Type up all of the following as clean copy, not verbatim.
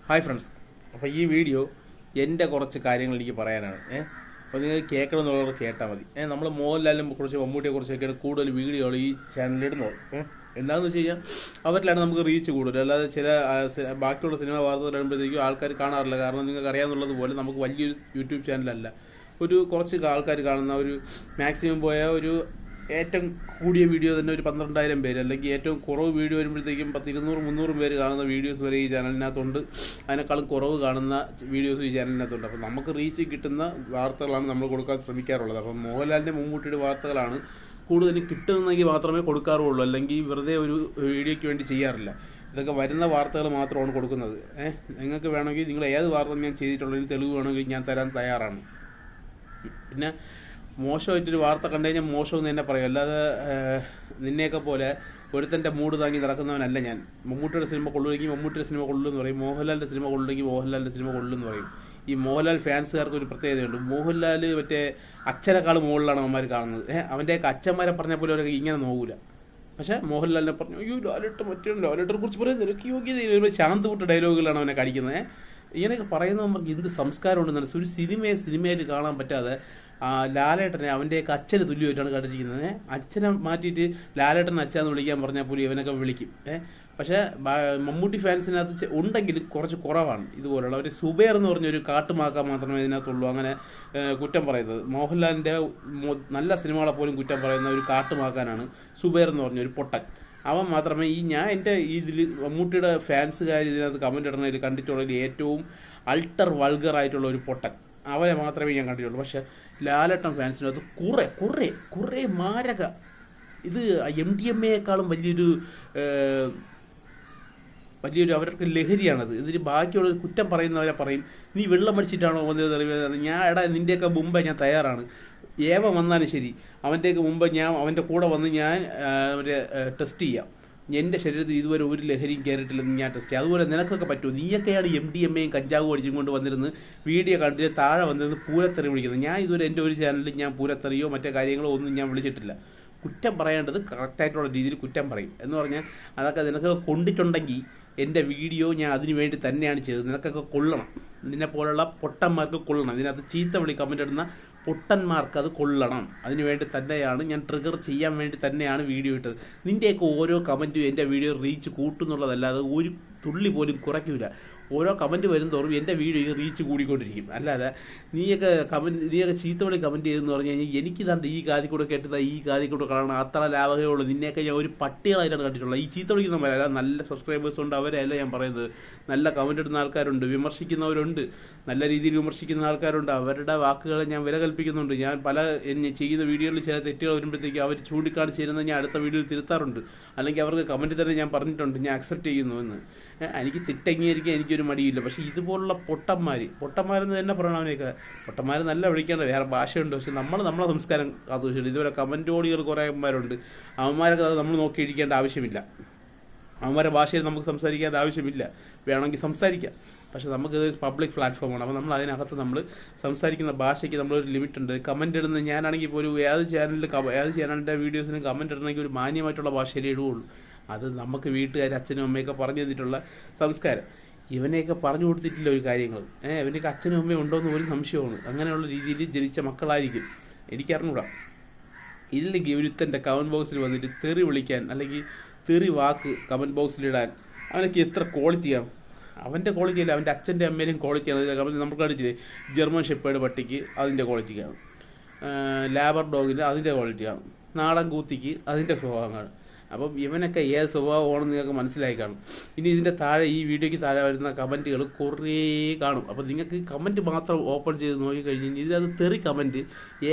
Hi friends, അപ്പോൾ ഈ video എൻ്റെ കുറച്ച് കാര്യങ്ങൾ എനിക്ക് പറയാനാണ്. അപ്പോൾ നിങ്ങൾ കേൾക്കണമെന്നുള്ളവർ കേട്ടാൽ മതി. നമ്മൾ മോഹൻലാലിനെ കുറിച്ച് മമ്മൂട്ടിയെ കുറിച്ചൊക്കെയാണ് കൂടുതൽ വീഡിയോകൾ ഈ ചാനലിൽ ഇടുന്നത്. എന്താണെന്ന് വെച്ച് കഴിഞ്ഞാൽ അവരിലാണ് നമുക്ക് റീച്ച് കൂടുതൽ. അല്ലാതെ ചില ബാക്കിയുള്ള സിനിമ വാർത്തകൾ ഇടുമ്പോഴത്തേക്കും ആൾക്കാർ കാണാറില്ല. കാരണം നിങ്ങൾക്ക് അറിയാമെന്നുള്ളത് പോലെ നമുക്ക് വലിയൊരു യൂട്യൂബ് ചാനലല്ല. ഒരു കുറച്ച് ആൾക്കാർ കാണുന്ന ഒരു മാക്സിമം പോയ ഒരു ഏറ്റവും കൂടിയ വീഡിയോ തന്നെ ഒരു 12,000 പേര്, അല്ലെങ്കിൽ ഏറ്റവും കുറവ് വീഡിയോ വരുമ്പോഴത്തേക്കും 200-300 പേര് കാണുന്ന വീഡിയോസ് വരെ ഈ ചാനലിനകത്തുണ്ട്. അതിനേക്കാളും കുറവ് കാണുന്ന വീഡിയോസ് ഈ ചാനലിനകത്തുണ്ട്. അപ്പം നമുക്ക് റീച്ച് കിട്ടുന്ന വാർത്തകളാണ് നമ്മൾ കൊടുക്കാൻ ശ്രമിക്കാറുള്ളത്. അപ്പം മോഹൻലാലിൻ്റെ മമ്മൂട്ടിയുടെ വാർത്തകളാണ് കൂടുതലും കിട്ടുന്നെങ്കിൽ മാത്രമേ കൊടുക്കാറുള്ളൂ. അല്ലെങ്കിൽ വെറുതെ ഒരു വീഡിയോയ്ക്ക് വേണ്ടി ചെയ്യാറില്ല. ഇതൊക്കെ വരുന്ന വാർത്തകൾ മാത്രമാണ് കൊടുക്കുന്നത്. നിങ്ങൾക്ക് വേണമെങ്കിൽ നിങ്ങൾ ഏത് വാർത്ത ഞാൻ ചെയ്തിട്ടുള്ളതിന് തെളിവ് വേണമെങ്കിൽ ഞാൻ തരാൻ തയ്യാറാണ്. പിന്നെ മോശമായിട്ടൊരു വാർത്ത കണ്ടു കഴിഞ്ഞാൽ മോശമെന്ന് തന്നെ പറയും. അല്ലാതെ നിന്നെയൊക്കെ പോലെ ഒരുത്തൻ്റെ മൂഡ് താങ്ങി നടക്കുന്നവനല്ല ഞാൻ. മമ്മൂട്ടിയുടെ സിനിമ കൊള്ളുമെങ്കിൽ മമ്മൂട്ടിയുടെ സിനിമ കൊള്ളുമെന്ന് പറയും, മോഹൻലാലിൻ്റെ സിനിമ കൊള്ളുമെങ്കിൽ മോഹൻലാലിൻ്റെ സിനിമ കൊള്ളുമെന്ന് പറയും. ഈ മോഹൻലാൽ ഫാൻസുകാർക്ക് ഒരു പ്രത്യേകതയുണ്ട്. മോഹൻലാൽ മറ്റേ അച്ഛനെക്കാൾ മുകളിലാണ് അവന്മാർ കാണുന്നത്. അവൻ്റെയൊക്കെ അച്ഛന്മാരെ പറഞ്ഞ പോലെ അവരൊക്കെ ഇങ്ങനെ നോക്കൂല. പക്ഷേ മോഹൻലാലിനെ പറഞ്ഞു, അയ്യോ ലാലേട്ടനെ കുറിച്ച് പറയുന്നത് നിനക്ക് യോഗ്യത, ശാന്തപുട്ട ഡയലോഗുകളാണ് അവനെ കടിക്കുന്നത്. ഇങ്ങനെയൊക്കെ പറയുന്നത് നമുക്ക് എന്ത് സംസ്കാരമുണ്ടെന്ന്. ഒരു സിനിമയായിട്ട് കാണാൻ പറ്റാതെ ലാലേട്ടനെ അവൻ്റെയൊക്കെ അച്ഛന് തുല്യമായിട്ടാണ് കണ്ടിരിക്കുന്നത്. അച്ഛനെ മാറ്റിയിട്ട് ലാലേട്ടൻ അച്ഛന്ന് വിളിക്കാൻ പറഞ്ഞാൽ പോലും ഇവനൊക്കെ വിളിക്കും. പക്ഷേ മമ്മൂട്ടി ഫാൻസിനകത്ത് ഉണ്ടെങ്കിലും കുറച്ച് കുറവാണ്. ഇതുപോലുള്ള ഒരു സുബേർ എന്ന് പറഞ്ഞൊരു കാട്ടുമാക്കാൻ മാത്രമേ ഇതിനകത്തുള്ളൂ അങ്ങനെ കുറ്റം പറയുന്നത്. മോഹൻലാലിൻ്റെ നല്ല സിനിമകളെ പോലും കുറ്റം പറയുന്ന ഒരു കാട്ടുമാക്കാനാണ് സുബേർ എന്ന് പറഞ്ഞൊരു പൊട്ടൻ. അവൻ മാത്രമേ ഞാൻ എൻ്റെ ഇതിൽ മമ്മൂട്ടിയുടെ ഫാൻസുകാർ ഇതിനകത്ത് കമൻ്റ് ഇടുന്നതിൽ കണ്ടിട്ടുള്ളതിൽ ഏറ്റവും അൾട്ടർ വൾഗർ ആയിട്ടുള്ള ഒരു പൊട്ടൻ അവനെ മാത്രമേ ഞാൻ കണ്ടിട്ടുള്ളൂ. പക്ഷേ ലാലേട്ടൻ ഫാൻസിനകത്ത് കുറേ മാരക, ഇത് MDMA-യേക്കാളും വലിയൊരു അവർക്ക് ലഹരിയാണത്. ഇതിന് ബാക്കിയുള്ള കുറ്റം പറയുന്നവരെ പറയും, നീ വെള്ളം അടിച്ചിട്ടാണോ വന്നത്. ഞാൻ നിൻ്റെയൊക്കെ മുമ്പേ ഞാൻ തയ്യാറാണ്. വന്നാലും ശരി, അവൻ്റെയൊക്കെ മുമ്പ് ഞാൻ അവൻ്റെ കൂടെ വന്ന് ഞാൻ അവരെ ടെസ്റ്റ് ചെയ്യാം. എൻ്റെ ശരീരത്തിൽ ഇതുവരെ ഒരു ലഹരിയും കയറിയിട്ടില്ലെന്ന് ഞാൻ ടെസ്റ്റ് ചെയ്യാം. അതുപോലെ നിനക്കൊക്കെ പറ്റുമോ? നീയൊക്കെയാണ് MDMA-യും കഞ്ചാവും അടിച്ചും കൊണ്ട് വന്നിരുന്ന് വീഡിയോ കണ്ടിട്ട് താഴെ വന്നിരുന്ന് പൂരത്തെറി വിളിക്കുന്നത്. ഞാൻ ഇതുവരെ എൻ്റെ ഒരു ചാനലിൽ ഞാൻ പൂരത്തെറിയോ മറ്റേ കാര്യങ്ങളോ ഒന്നും ഞാൻ വിളിച്ചിട്ടില്ല. കുറ്റം പറയേണ്ടത് കറക്റ്റായിട്ടുള്ള രീതിയിൽ കുറ്റം പറയും. എന്ന് പറഞ്ഞാൽ അതൊക്കെ നിനക്ക് കൊണ്ടിട്ടുണ്ടെങ്കിൽ എൻ്റെ വീഡിയോ ഞാൻ അതിനു വേണ്ടി തന്നെയാണ് ചെയ്തത്. നിനക്കൊക്കെ കൊള്ളണം, നിന്നെപ്പോലുള്ള പൊട്ടന്മാർക്ക് കൊള്ളണം. ഇതിനകത്ത് ചീത്ത വിളി കമൻ്റ് ഇടുന്ന പൊട്ടന്മാർക്ക് അത് കൊള്ളണം. അതിനു വേണ്ടി തന്നെയാണ് ഞാൻ ട്രിഗർ ചെയ്യാൻ വേണ്ടി തന്നെയാണ് വീഡിയോ ഇട്ടത്. നിൻ്റെയൊക്കെ ഓരോ കമൻറ്റും എൻ്റെ വീഡിയോ റീച്ച് കൂട്ടുന്നുള്ളതല്ലാതെ ഒരു തുള്ളി പോലും കുറയ്ക്കില്ല. ഓരോ കമൻറ്റ് വരും തോറും എൻ്റെ വീഡിയോ റീച്ച് കൂടിക്കൊണ്ടിരിക്കും. അല്ലാതെ നീയൊക്കെ ചീത്തവിളി കമൻറ്റ് ചെയ്തെന്ന് പറഞ്ഞു കഴിഞ്ഞാൽ എനിക്കിതാണ്ട് ഈ കാതി കൂടെ കേട്ടത് ഈ കാതി കൂടെ കാണണം, അത്ര ലാഭമേ ഉള്ളൂ. നിന്നെയൊക്കെ ഞാൻ ഒരു പട്ടികളായിട്ടാണ് കണ്ടിട്ടുള്ളത്. ഈ ചീത്ത വിളിക്കുന്നവരല്ല, നല്ല സബ്സ്ക്രൈബേഴ്സ് ഉണ്ട്, അവരല്ല ഞാൻ പറയുന്നത്. നല്ല കമൻറ്റ് ഇടുന്ന ആൾക്കാരുണ്ട്, വിമർശിക്കുന്നവരുണ്ട്, നല്ല രീതിയിൽ വിമർശിക്കുന്ന ആൾക്കാരുണ്ട്. അവരുടെ വാക്കുകളെ ഞാൻ വില കൽപ്പിക്കുന്നുണ്ട്. ഞാൻ ചെയ്യുന്ന വീഡിയോയിൽ ചില തെറ്റുകൾ വരുമ്പോഴത്തേക്ക് അവർ ചൂണ്ടിക്കാണിച്ചിരുന്ന ഞാൻ അടുത്ത വീഡിയോയിൽ തിരുത്താറുണ്ട്. അല്ലെങ്കിൽ അവർക്ക് കമൻറ്റ് തന്നെ ഞാൻ പറഞ്ഞിട്ടുണ്ട്, ഞാൻ അക്സെപ്റ്റ് ചെയ്യുന്നു എന്ന്. എനിക്ക് തെറ്റംഗീകരിക്കാൻ എനിക്കൊരു മടിയില്ല. പക്ഷേ ഇതുപോലുള്ള പൊട്ടന്മാരെന്ന് തന്നെ പറയണം. അവനെയൊക്കെ പൊട്ടന്മാർ നല്ല വിളിക്കേണ്ട, വേറെ ഭാഷയുണ്ട്. പക്ഷെ നമ്മളെ സംസ്കാരം കാത്തുവെച്ചിട്ടുണ്ട്. ഇതുപോലെ കമൻറ്റോടികൾ കുറേ അവന്മാരുണ്ട്. അവന്മാരൊക്കെ അത് നമ്മൾ നോക്കിയിരിക്കേണ്ട ആവശ്യമില്ല. അവന്മാരുടെ ഭാഷയിൽ നമുക്ക് സംസാരിക്കേണ്ട ആവശ്യമില്ല. വേണമെങ്കിൽ സംസാരിക്കാം, പക്ഷെ നമുക്കിത് പബ്ലിക് പ്ലാറ്റ്ഫോമാണ്. അപ്പോൾ നമ്മൾ അതിനകത്ത് നമ്മൾ സംസാരിക്കുന്ന ഭാഷയ്ക്ക് നമ്മളൊരു ലിമിറ്റ് ഉണ്ട്. കമൻറ്റ് ഇടുന്ന ഞാനാണെങ്കിൽ ഇപ്പോൾ ഒരു ഏത് ചാനലിൻ്റെ വീഡിയോസിനും കമൻറ്റ് ഇടണമെങ്കിൽ ഒരു മാന്യമായിട്ടുള്ള ഭാഷയിലേ ഇടുകയുള്ളൂ. അത് നമുക്ക് വീട്ടുകാർ അച്ഛനും അമ്മയൊക്കെ പറഞ്ഞു തന്നിട്ടുള്ള സംസ്കാരം. ഇവനെയൊക്കെ പറഞ്ഞു കൊടുത്തിട്ടില്ല ഒരു കാര്യങ്ങൾ. ഇവൻ്റെയൊക്കെ അച്ഛനും അമ്മയും ഉണ്ടോയെന്ന് ഒരു സംശയമാണ്. അങ്ങനെയുള്ള രീതിയിൽ ജനിച്ച മക്കളായിരിക്കും, എനിക്കറിഞ്ഞൂടാ. ഇതില്ലെങ്കിൽ ഒരുത്തൻ്റെ കമൻറ്റ് ബോക്സിൽ വന്നിട്ട് തെറി വിളിക്കാൻ അല്ലെങ്കിൽ തെറി വാക്ക് കമൻറ്റ് ബോക്സിലിടാൻ അവനൊക്കെ എത്ര ക്വാളിറ്റിയാണ്. അവൻ്റെ ക്വാളിറ്റി അല്ല, അവൻ്റെ അച്ഛൻ്റെ അമ്മേലും ക്വാളിറ്റിയാണ്. നമുക്ക് കണ്ടിട്ടില്ലേ, ജർമ്മൻ ഷെപ്പേർഡ് പട്ടിക്ക് അതിൻ്റെ ക്വാളിറ്റിക്കാണ്, ലാബർ ഡോഗിന് അതിൻ്റെ ക്വാളിറ്റിയാണ്, നാടൻ കൂത്തിക്ക് അതിൻ്റെ സ്വഭാവമാണ്. അപ്പം ഇവനൊക്കെ ഏത് സ്വഭാവമാണെന്ന് നിങ്ങൾക്ക് മനസ്സിലായി കാണും. ഇനി ഇതിൻ്റെ താഴെ ഈ വീഡിയോയ്ക്ക് താഴെ വരുന്ന കമൻറ്റുകൾ കുറേ കാണും. അപ്പോൾ നിങ്ങൾക്ക് കമൻറ്റ് മാത്രം ഓപ്പൺ ചെയ്ത് നോക്കിക്കഴിഞ്ഞ് ഇതിനകത്ത് തെറി കമൻറ്റ്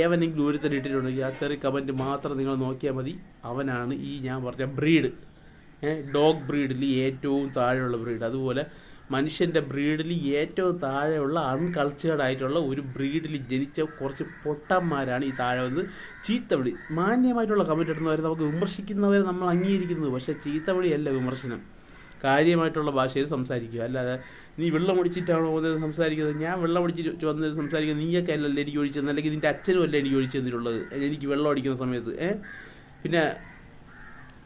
ഏവനെങ്കിലും ഒരുത്തരം ഇട്ടിട്ടുണ്ടെങ്കിൽ ആ തെറി കമൻറ്റ് മാത്രം നിങ്ങൾ നോക്കിയാൽ മതി. അവനാണ് ഈ ഞാൻ പറഞ്ഞ ബ്രീഡ്, ഡോഗ് ബ്രീഡിൽ ഏറ്റവും താഴെയുള്ള ബ്രീഡ്. അതുപോലെ മനുഷ്യൻ്റെ ബ്രീഡിൽ ഏറ്റവും താഴെയുള്ള അൺകൾച്ചേർഡ് ആയിട്ടുള്ള ഒരു ബ്രീഡിൽ ജനിച്ച കുറച്ച് പൊട്ടന്മാരാണ് ഈ താഴെ വന്ന് ചീത്തവിളി. മാന്യമായിട്ടുള്ള കമൻറ്റ് ഇടുന്നവരെ നമുക്ക് വിമർശിക്കുന്നവരെ നമ്മൾ അംഗീകരിക്കുന്നത്. പക്ഷേ ചീത്തവിളിയല്ല വിമർശനം, കാര്യമായിട്ടുള്ള ഭാഷയിൽ സംസാരിക്കുക. അല്ലാതെ നീ വെള്ളം ഒടിച്ചിട്ടാണോ വന്നത് സംസാരിക്കുന്നത്, ഞാൻ വെള്ളം ഒടിച്ചിട്ട് വന്നത് സംസാരിക്കുന്നത് നീയൊക്കെ അല്ലല്ലോ എനിക്ക് ഒഴിച്ചത്, അല്ലെങ്കിൽ നിൻ്റെ അച്ഛനും അല്ല എനിക്ക് ഒഴിച്ചു തന്നിട്ടുള്ളത് എനിക്ക് വെള്ളം അടിക്കുന്ന സമയത്ത്. പിന്നെ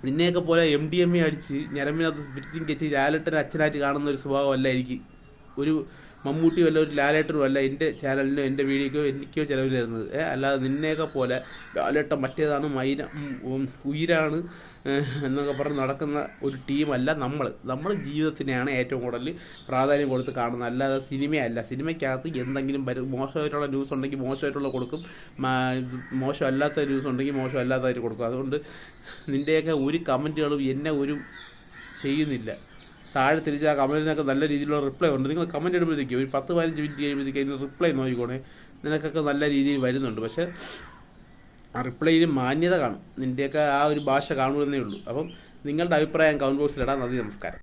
നിന്നെയൊക്കെ പോലെ MDMA അടിച്ച് ഞരമ്പിനകത്ത് സ്പിരിറ്റിംഗ് കയറ്റി ലാലേട്ടനെ അച്ഛനായിട്ട് കാണുന്ന ഒരു സ്വഭാവമല്ല എനിക്ക്. ഒരു മമ്മൂട്ടിയോ അല്ല ഒരു ലാലേട്ടനോ അല്ല എൻ്റെ ചാനലിനോ എൻ്റെ വീഡിയോക്കോ എനിക്കോ ചിലവ് തരുന്നത്. അല്ലാതെ നിന്നെയൊക്കെ പോലെ ലാലേട്ടൻ മറ്റേതാണ് ഉയിരാണ് എന്നൊക്കെ പറഞ്ഞ് നടക്കുന്ന ഒരു ടീമല്ല നമ്മൾ ജീവിതത്തിനെയാണ് ഏറ്റവും കൂടുതൽ പ്രാധാന്യം കൊടുത്ത് കാണുന്നത്, അല്ലാതെ സിനിമയല്ല. സിനിമയ്ക്കകത്ത് എന്തെങ്കിലും മോശമായിട്ടുള്ള ന്യൂസ് ഉണ്ടെങ്കിൽ മോശമായിട്ടുള്ള കൊടുക്കും, മോശമല്ലാത്ത ന്യൂസ് ഉണ്ടെങ്കിൽ മോശമല്ലാത്തതായിട്ട് കൊടുക്കും. അതുകൊണ്ട് നിൻ്റെയൊക്കെ ഒരു കമൻറ്റുകളും എന്നെ ഒരു ചെയ്യുന്നില്ല. താഴെ തിരിച്ച് ആ കമൻറ്റിനൊക്കെ നല്ല രീതിയിലുള്ള റിപ്ലൈ ഉണ്ട്. നിങ്ങൾ കമൻറ്റ് ഇടുമ്പോഴത്തേക്കും ഒരു 10-15 മിനിറ്റ് കഴിയുമ്പോഴത്തേക്ക് അതിന് റിപ്ലൈ നോക്കിക്കോണേ, നിനക്കൊക്കെ നല്ല രീതിയിൽ വരുന്നുണ്ട്. പക്ഷേ ആ റിപ്ലൈയിൽ മാന്യത കാണും, നിൻ്റെയൊക്കെ ആ ഒരു ഭാഷ കാണുമെന്നേ ഉള്ളൂ. അപ്പം നിങ്ങളുടെ അഭിപ്രായം കമൻറ്റ് ബോക്സിലിടാം. നന്ദി, നമസ്കാരം.